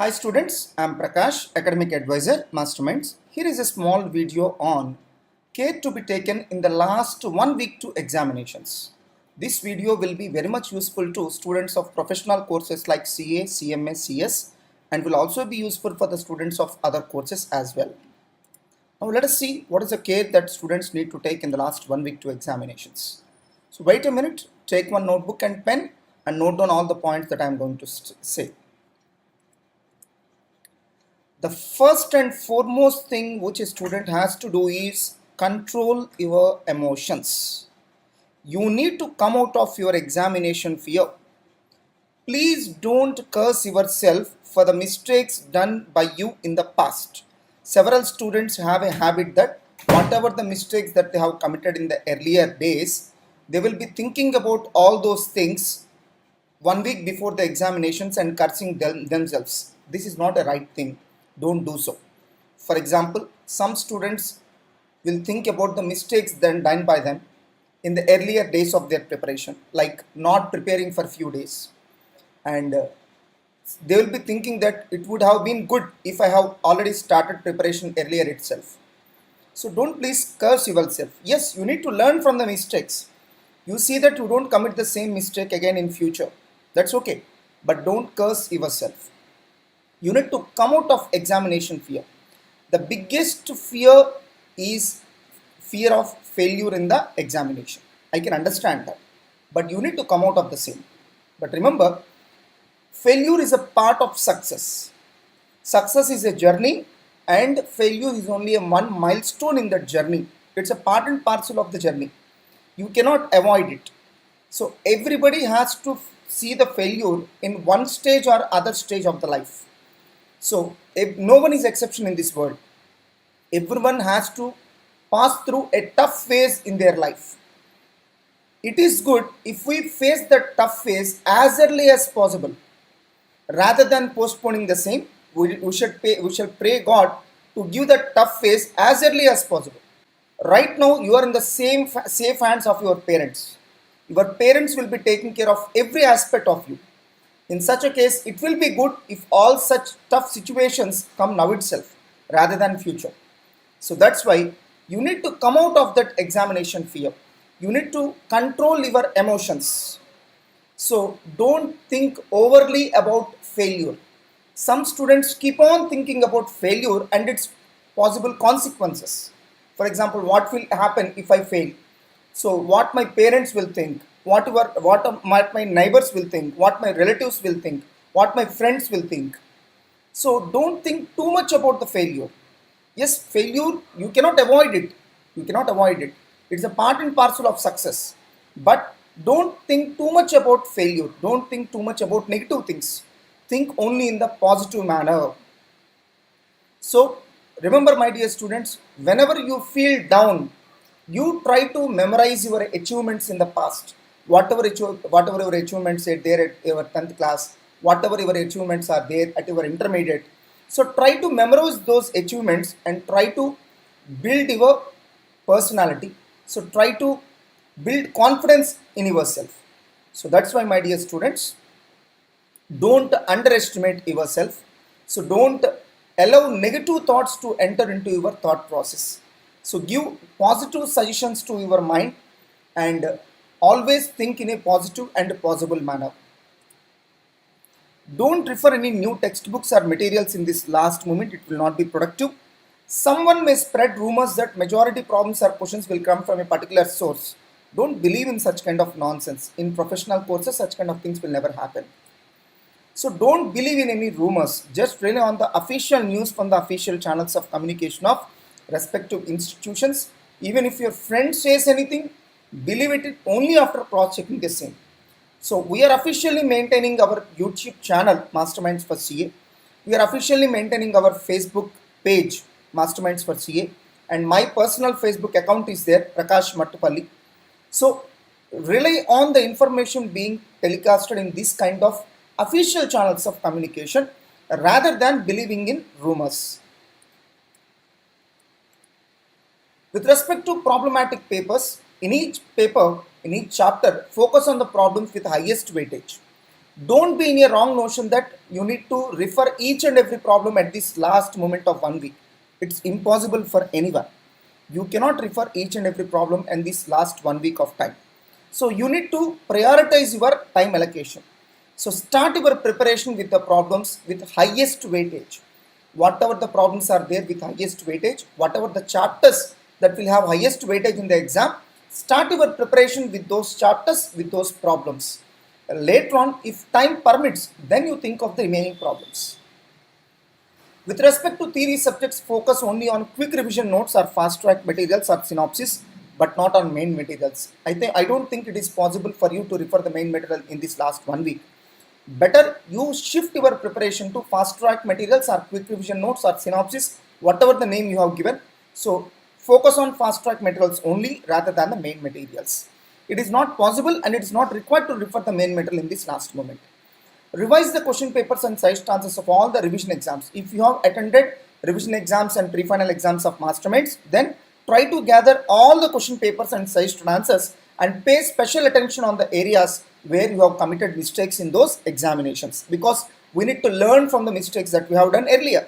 Hi students, I am Prakash, Academic Advisor, Masterminds. Here is a small video on care to be taken in the last 1 week to examinations. This video will be very much useful to students of professional courses like CA, CMA, CS, and will also be useful for the students of other courses as well. Now let us see what is the care that students need to take in the last 1 week to examinations. So wait a minute, take one notebook and pen and note down all the points that I am going to say. The first and foremost thing which a student has to do is control your emotions. You need to come out of your examination fear. Please don't curse yourself for the mistakes done by you in the past. Several students have a habit that whatever the mistakes that they have committed in the earlier days, they will be thinking about all those things 1 week before the examinations and cursing themselves. This is not a right thing. Don't do so. For example, some students will think about the mistakes then done by them in the earlier days of their preparation, like not preparing for few days. And they will be thinking that it would have been good if I have already started preparation earlier itself. So don't please curse yourself. Yes, you need to learn from the mistakes. You see that you don't commit the same mistake again in future. That's okay. But don't curse yourself. You need to come out of examination fear. The biggest fear is fear of failure in the examination. I can understand that. But you need to come out of the same. But remember, failure is a part of success. Success is a journey and failure is only a one milestone in that journey. It's a part and parcel of the journey. You cannot avoid it. So everybody has to see the failure in one stage or other stage of the life. So no one is exception in this world. Everyone has to pass through a tough phase in their life. It is good if we face the tough phase as early as possible. Rather than postponing the same, we shall pray God to give the tough phase as early as possible. Right now, you are in the same safe hands of your parents. Your parents will be taking care of every aspect of you. In such a case, it will be good if all such tough situations come now itself rather than future. So that's why you need to come out of that examination fear. You need to control your emotions. So don't think overly about failure. Some students keep on thinking about failure and its possible consequences. For example, what will happen if I fail? So what my parents will think, what my neighbors will think, what my relatives will think, what my friends will think. So don't think too much about the failure. Yes, failure, you cannot avoid it. You cannot avoid it. It's a part and parcel of success. But don't think too much about failure. Don't think too much about negative things. Think only in the positive manner. So remember, my dear students, whenever you feel down, you try to memorize your achievements in the past. Whatever your achievements are there at your 10th class, whatever your achievements are there at your intermediate. So try to memorize those achievements and try to build your personality. So try to build confidence in yourself. So that's why, my dear students, don't underestimate yourself. So don't allow negative thoughts to enter into your thought process. So give positive suggestions to your mind and always think in a positive and possible manner. Don't refer any new textbooks or materials in this last moment. It will not be productive. Someone may spread rumors that majority problems or questions will come from a particular source. Don't believe in such kind of nonsense. In professional courses, such kind of things will never happen. So don't believe in any rumors. Just rely on the official news from the official channels of communication of respective institutions. Even if your friend says anything, believe it only after cross-checking the same. So we are officially maintaining our YouTube channel, Masterminds for CA. We are officially maintaining our Facebook page, Masterminds for CA. And my personal Facebook account is there, Prakash Mattupalli. So rely on the information being telecasted in this kind of official channels of communication rather than believing in rumors. With respect to problematic papers, in each paper, in each chapter, focus on the problems with highest weightage. Don't be in a wrong notion that you need to refer each and every problem at this last moment of 1 week. It's impossible for anyone. You cannot refer each and every problem in this last 1 week of time. So you need to prioritize your time allocation. So start your preparation with the problems with highest weightage. Whatever the problems are there with highest weightage, whatever the chapters that will have highest weightage in the exam, start your preparation with those chapters, with those problems. Later on, if time permits, then you think of the remaining problems. With respect to theory subjects, focus only on quick revision notes or fast track materials or synopsis, but not on main materials. I don't think it is possible for you to refer the main material in this last 1 week. Better you shift your preparation to fast track materials or quick revision notes or synopsis, whatever the name you have given. So focus on fast track materials only rather than the main materials. It is not possible and it is not required to refer the main material in this last moment. Revise the question papers and side stanzas of all the revision exams. If you have attended revision exams and pre-final exams of masterminds, then try to gather all the question papers and side stanzas and pay special attention on the areas where you have committed mistakes in those examinations, because we need to learn from the mistakes that we have done earlier.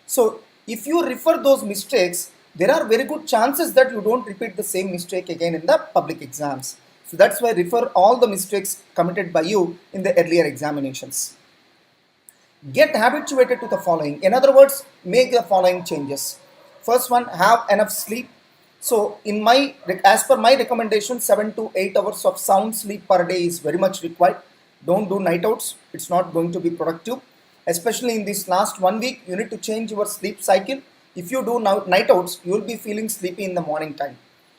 So if you refer those mistakes, there are very good chances that you don't repeat the same mistake again in the public exams. So that's why refer all the mistakes committed by you in the earlier examinations. Get habituated to the following. In other words, make the following changes. First one, have enough sleep. So as per my recommendation, 7 to 8 hours of sound sleep per day is very much required. Don't do night outs. It's not going to be productive. Especially in this last 1 week, you need to change your sleep cycle. If you do night outs, you will be feeling sleepy in the morning time.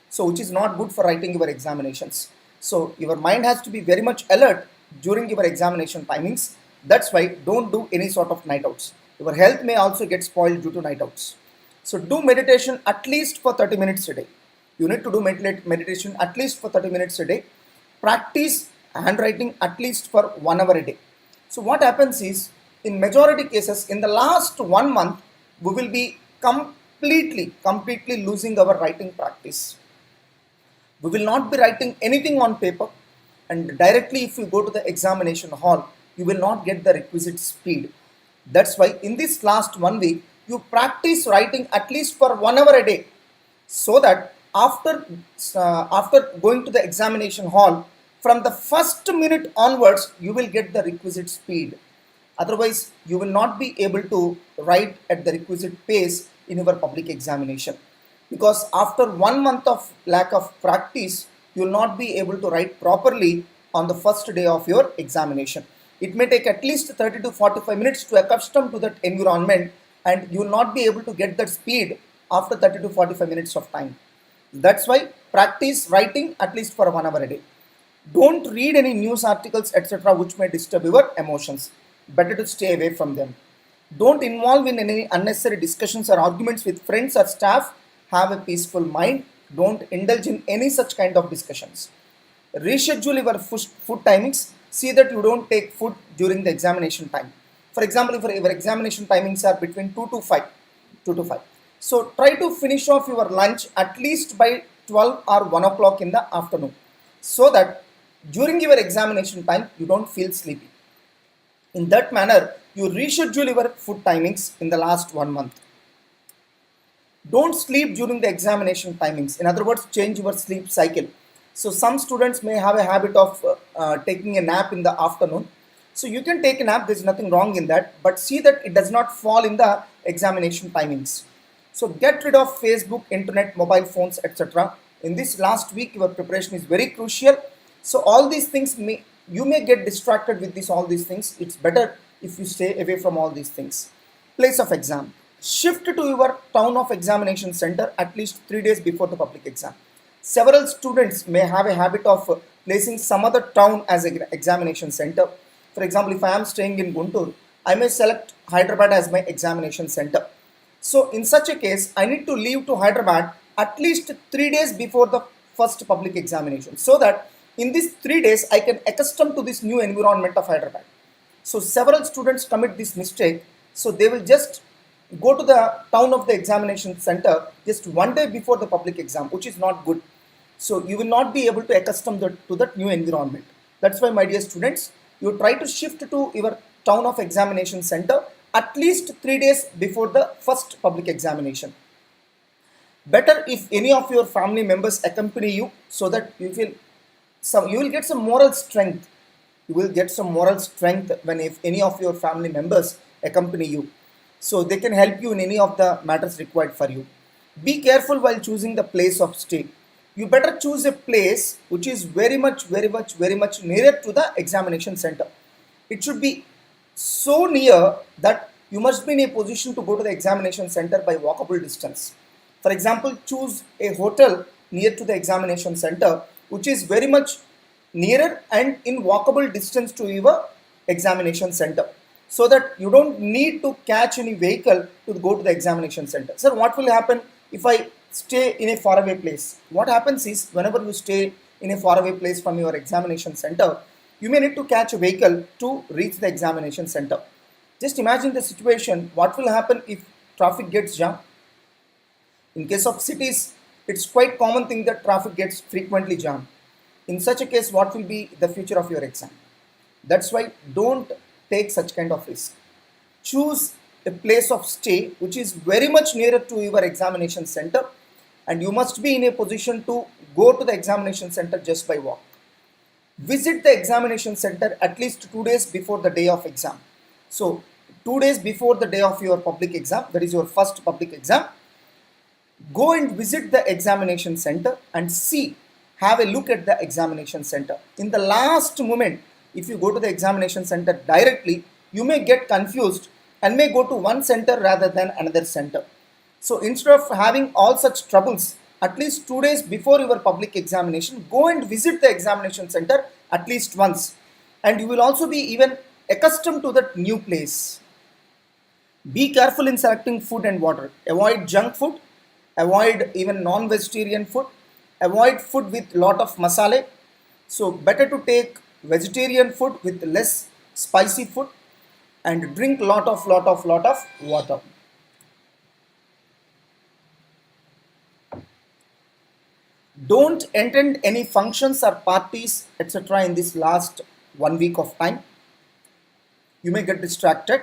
So which is not good for writing your examinations. So your mind has to be very much alert during your examination timings. That's why don't do any sort of night outs. Your health may also get spoiled due to night outs. So do meditation at least for 30 minutes a day. You need to do meditation at least for 30 minutes a day. Practice handwriting at least for 1 hour a day. So what happens is, in majority cases, in the last 1 month, we will be completely losing our writing practice. We will not be writing anything on paper, and directly if you go to the examination hall, you will not get the requisite speed. That's why in this last 1 week, you practice writing at least for 1 hour a day, so that after going to the examination hall, from the first minute onwards, you will get the requisite speed. Otherwise, you will not be able to write at the requisite pace in your public examination. Because after 1 month of lack of practice, you will not be able to write properly on the first day of your examination. It may take at least 30 to 45 minutes to accustom to that environment, and you will not be able to get that speed after 30 to 45 minutes of time. That's why practice writing at least for 1 hour a day. Don't read any news articles, etc., which may disturb your emotions. Better to stay away from them. Don't involve in any unnecessary discussions or arguments with friends or staff. Have a peaceful mind. Don't indulge in any such kind of discussions. Reschedule your food timings. See that you don't take food during the examination time. For example, if your examination timings are between 2 to 5. So try to finish off your lunch at least by 12 or 1 o'clock in the afternoon, so that during your examination time you don't feel sleepy. In that manner, you reschedule your food timings in the last 1 month. Don't sleep during the examination timings. In other words, change your sleep cycle. So some students may have a habit of taking a nap in the afternoon. So you can take a nap, there's nothing wrong in that, but see that it does not fall in the examination timings. So get rid of Facebook, internet, mobile phones, etc. In this last week, your preparation is very crucial. So all these things, you may get distracted with all these things. It's better if you stay away from all these things. Place of exam. Shift to your town of examination center at least 3 days before the public exam. Several students may have a habit of placing some other town as an examination center. For example, if I am staying in Guntur, I may select Hyderabad as my examination center. So in such a case, I need to leave to Hyderabad at least 3 days before the first public examination, so that in these 3 days I can accustom to this new environment of Hyderabad. So several students commit this mistake. So they will just go to the town of the examination center just 1 day before the public exam, which is not good. So you will not be able to accustom to that new environment. That's why, my dear students, you try to shift to your town of examination center at least 3 days before the first public examination. Better if any of your family members accompany you, so that you will get some moral strength. You will get some moral strength when if any of your family members accompany you, so they can help you in any of the matters required for you. Be careful while choosing the place of stay. You better choose a place which is very much nearer to the examination center. It should be so near that you must be in a position to go to the examination center by walkable distance. For example, choose a hotel near to the examination center which is very much nearer and in walkable distance to your examination center, so that you don't need to catch any vehicle to go to the examination center. Sir, what will happen if I stay in a faraway place? What happens is, whenever you stay in a faraway place from your examination center, you may need to catch a vehicle to reach the examination center. Just imagine the situation. What will happen if traffic gets jammed? In case of cities, it's quite common thing that traffic gets frequently jammed. In such a case, what will be the future of your exam? That's why don't take such kind of risk. Choose a place of stay which is very much nearer to your examination center, and you must be in a position to go to the examination center just by walk. Visit the examination center at least 2 days before the day of exam. So 2 days before the day of your public exam, that is your first public exam, go and visit the examination center and see, have a look at the examination center. In the last moment, if you go to the examination center directly, you may get confused and may go to one center rather than another center. So instead of having all such troubles, at least 2 days before your public examination, go and visit the examination center at least once, and you will also be even accustomed to that new place. Be careful in selecting food and water. Avoid junk food, avoid even non-vegetarian food, avoid food with lot of masala. So better to take vegetarian food with less spicy food, and drink lot of water. Don't attend any functions or parties etc. in this last 1 week of time. You may get distracted.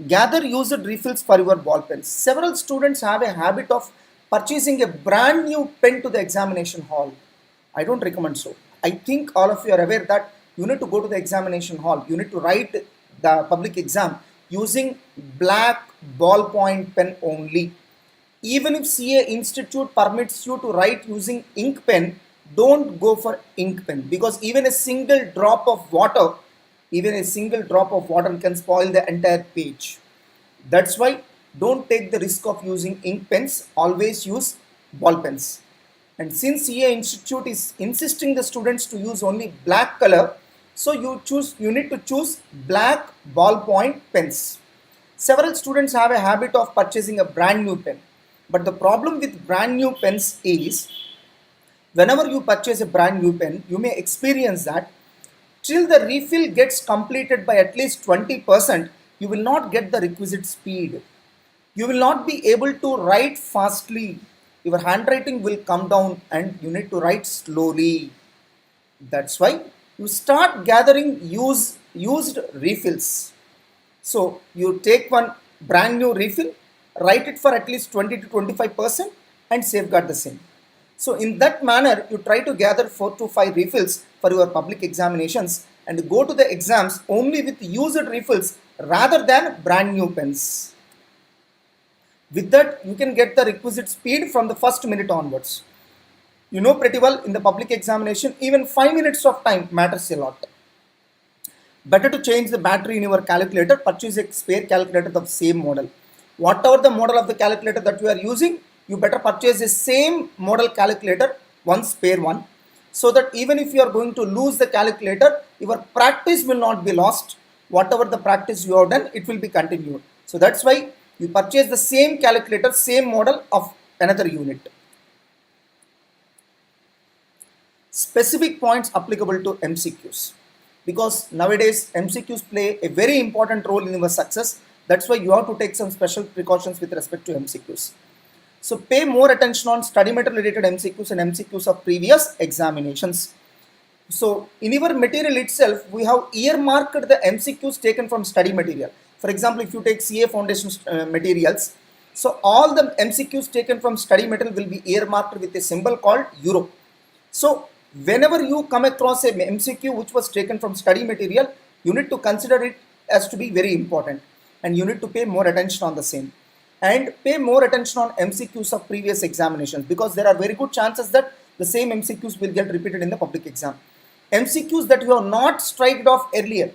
Gather used refills for your ball pens. Several students have a habit of purchasing a brand new pen to the examination hall. I don't recommend so. I think all of you are aware that you need to go to the examination hall. You need to write the public exam using black ballpoint pen only. Even if CA Institute permits you to write using ink pen, don't go for ink pen, because even a single drop of water can spoil the entire page. That's why don't take the risk of using ink pens. Always use ball pens. And since CA Institute is insisting the students to use only black color, so you need to choose black ballpoint pens. Several students have a habit of purchasing a brand new pen. But the problem with brand new pens is, whenever you purchase a brand new pen, you may experience that till the refill gets completed by at least 20%, you will not get the requisite speed. You will not be able to write fastly. Your handwriting will come down and you need to write slowly. That's why you start gathering used refills. So you take one brand new refill, write it for at least 20 to 25% and safeguard the same. So in that manner, you try to gather 4 to 5 refills for your public examinations and go to the exams only with used refills rather than brand new pens. With that, you can get the requisite speed from the first minute onwards. You know pretty well, in the public examination, even 5 minutes of time matters a lot. Better to change the battery in your calculator. Purchase a spare calculator of the same model. Whatever the model of the calculator that you are using, you better purchase the same model calculator, one spare one, so that even if you are going to lose the calculator, your practice will not be lost. Whatever the practice you have done, it will be continued. So that's why you purchase the same calculator, same model of another unit. Specific points applicable to MCQs, because nowadays MCQs play a very important role in your success. That's why you have to take some special precautions with respect to MCQs. So pay more attention on study matter related MCQs and MCQs of previous examinations. So in your material itself, we have earmarked the MCQs taken from study material. For example, if you take CA foundation materials, so all the MCQs taken from study material will be earmarked with a symbol called euro. So whenever you come across a MCQ which was taken from study material, you need to consider it as to be very important, and you need to pay more attention on the same, and pay more attention on MCQs of previous examinations, because there are very good chances that the same MCQs will get repeated in the public exam. MCQs that you have not striked off earlier.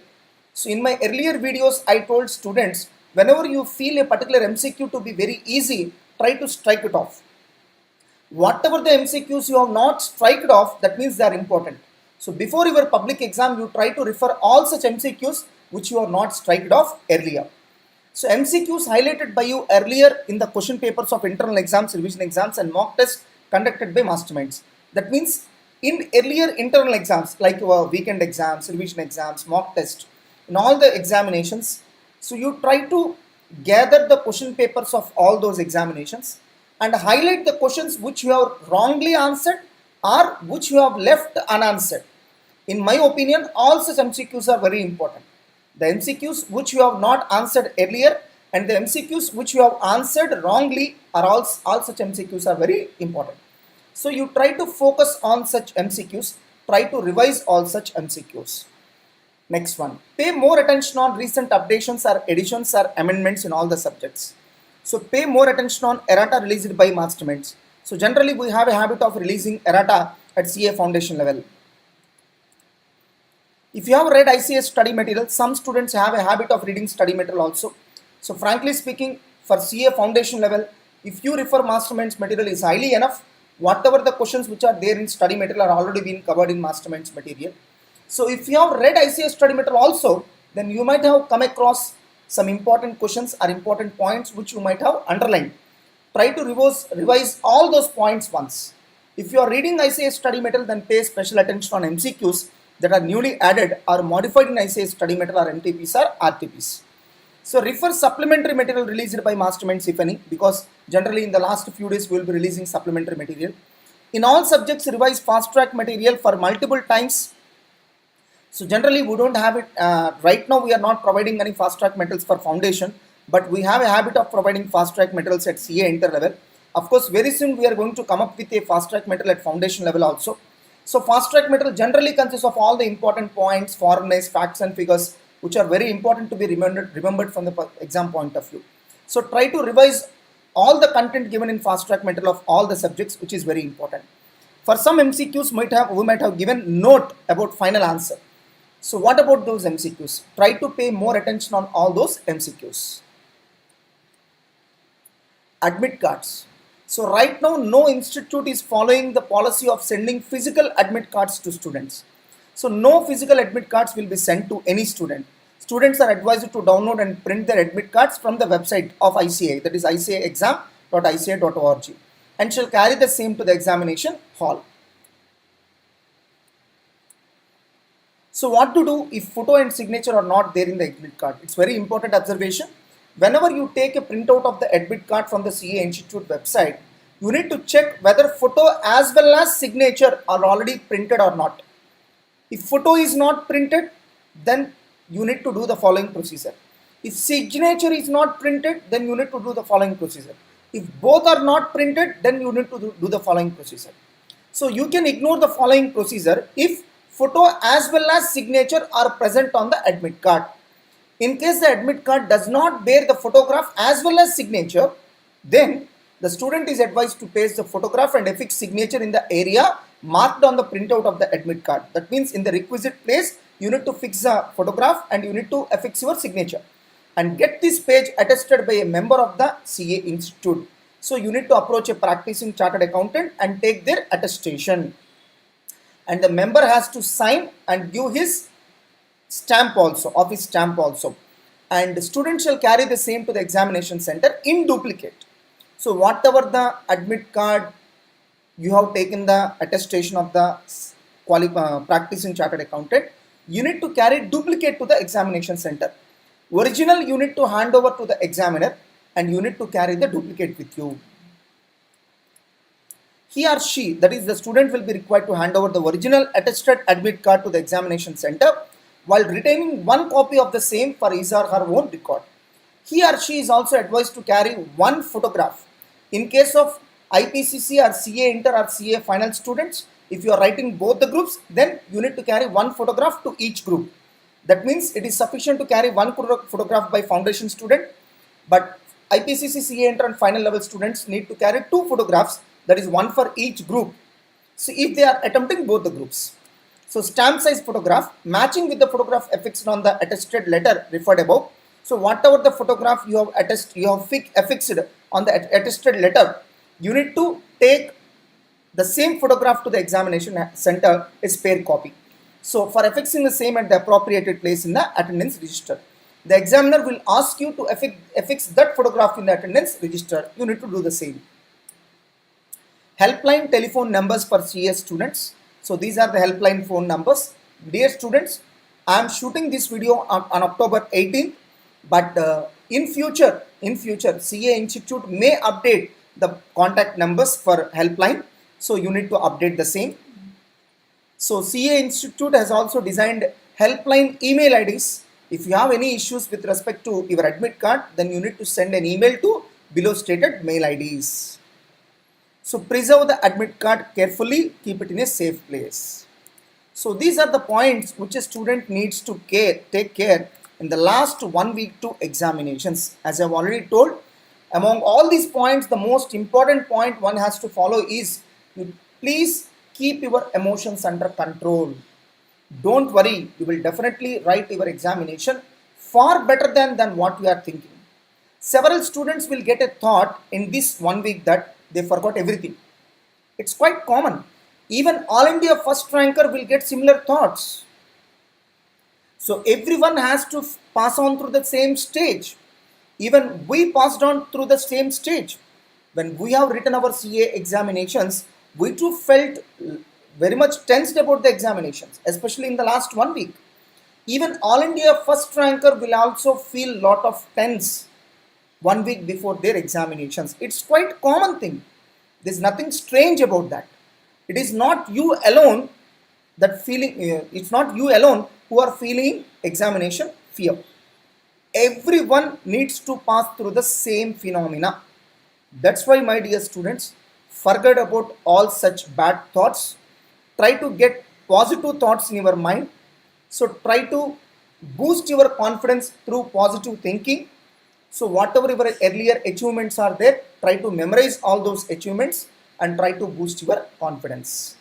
So in my earlier videos, I told students, whenever you feel a particular MCQ to be very easy, try to strike it off. Whatever the MCQs you have not striked off, that means they are important. So before your public exam, you try to refer all such MCQs which you have not striked off earlier. So MCQs highlighted by you earlier in the question papers of internal exams, revision exams and mock tests conducted by masterminds. That means in earlier internal exams like weekend exams, revision exams, mock test, in all the examinations, so you try to gather the question papers of all those examinations and highlight the questions which you have wrongly answered or which you have left unanswered. In my opinion, all such MCQs are very important. The MCQs which you have not answered earlier and the MCQs which you have answered wrongly are all such MCQs are very important. So you try to focus on such MCQs, try to revise all such MCQs. Next one, pay more attention on recent updations or additions or amendments in all the subjects. So pay more attention on errata released by masterminds. So generally we have a habit of releasing errata at CA foundation level. If you have read ICS study material, some students have a habit of reading study material also. So frankly speaking, for CA foundation level, if you refer masterminds material is highly enough. Whatever the questions which are there in study material are already been covered in masterminds material. So if you have read ICS study material also, then you might have come across some important questions or important points which you might have underlined. Try to revise all those points once. If you are reading ICS study material, then pay special attention on MCQs that are newly added or modified in ICS study material or MTPs or RTPs. So refer supplementary material released by masterminds if any, because generally in the last few days we will be releasing supplementary material. In all subjects, revise fast track material for multiple times. So generally we don't have it, right now we are not providing any fast track materials for foundation, but we have a habit of providing fast track materials at CA inter level. Of course, very soon we are going to come up with a fast track material at foundation level also. So fast track material generally consists of all the important points, formulas, facts and figures, which are very important to be remembered from the exam point of view. So try to revise all the content given in fast track material of all the subjects, which is very important. For some MCQs we might have given note about final answer. So what about those MCQs? Try to pay more attention on all those MCQs. Admit cards. So right now no institute is following the policy of sending physical admit cards to students. So no physical admit cards will be sent to any student. Students are advised to download and print their admit cards from the website of ICA, that is icaexam.ica.org, and shall carry the same to the examination hall. So what to do if photo and signature are not there in the admit card? It's very important observation. Whenever you take a printout of the admit card from the CA Institute website, you need to check whether photo as well as signature are already printed or not. If photo is not printed, then you need to do the following procedure. If signature is not printed, then you need to do the following procedure. If both are not printed, then you need to do the following procedure. So you can ignore the following procedure if photo as well as signature are present on the admit card. In case the admit card does not bear the photograph as well as signature, then the student is advised to paste the photograph and affix signature in the area marked on the printout of the admit card. That means in the requisite place, you need to fix a photograph and you need to affix your signature. And get this page attested by a member of the CA Institute. So you need to approach a practicing chartered accountant and take their attestation. And the member has to sign and give his stamp also, office stamp also. And the student shall carry the same to the examination center in duplicate. So whatever the admit card, you have taken the attestation of the practicing chartered accountant, you need to carry duplicate to the examination center. Original you need to hand over to the examiner and you need to carry the duplicate with you. he or she, that is the student, will be required to hand over the original attested admit card to the examination center while retaining one copy of the same for his or her own record. He or she is also advised to carry one photograph. In case of IPCC or CA Inter or CA final students, if you are writing both the groups, then you need to carry one photograph to each group. That means it is sufficient to carry one photograph by foundation student, but IPCC, CA Inter and final level students need to carry two photographs, that is one for each group. So if they are attempting both the groups. So stamp size photograph matching with the photograph affixed on the attested letter referred above. So whatever the photograph you have affixed on the attested letter, you need to take the same photograph to the examination center as spare copy. So for affixing the same at the appropriate place in the attendance register, the examiner will ask you to affix that photograph in the attendance register. You need to do the same. Helpline telephone numbers for CS students. So these are the helpline phone numbers. Dear students, I am shooting this video on October 18th, but in future, CA Institute may update the contact numbers for helpline. So you need to update the same. So CA Institute has also designed helpline email IDs. If you have any issues with respect to your admit card, then you need to send an email to below stated mail IDs. So preserve the admit card carefully, keep it in a safe place. So these are the points which a student needs to take care in the last 1 week to examinations. As I have already told, among all these points, the most important point one has to follow is, please keep your emotions under control. Don't worry, you will definitely write your examination far better than what you are thinking. Several students will get a thought in this 1 week that they forgot everything. It's quite common. Even All India first ranker will get similar thoughts. So everyone has to pass on through the same stage. Even we passed on through the same stage. When we have written our CA examinations, we too felt very much tensed about the examinations, especially in the last 1 week. Even All India first ranker will also feel lot of tense 1 week before their examinations. It's quite common thing. There's nothing strange about that. It is not you alone that feeling. It's not you alone who are feeling examination fear. Everyone needs to pass through the same phenomena. That's why, my dear students, forget about all such bad thoughts. Try to get positive thoughts in your mind. So try to boost your confidence through positive thinking. So whatever your earlier achievements are there, try to memorize all those achievements and try to boost your confidence.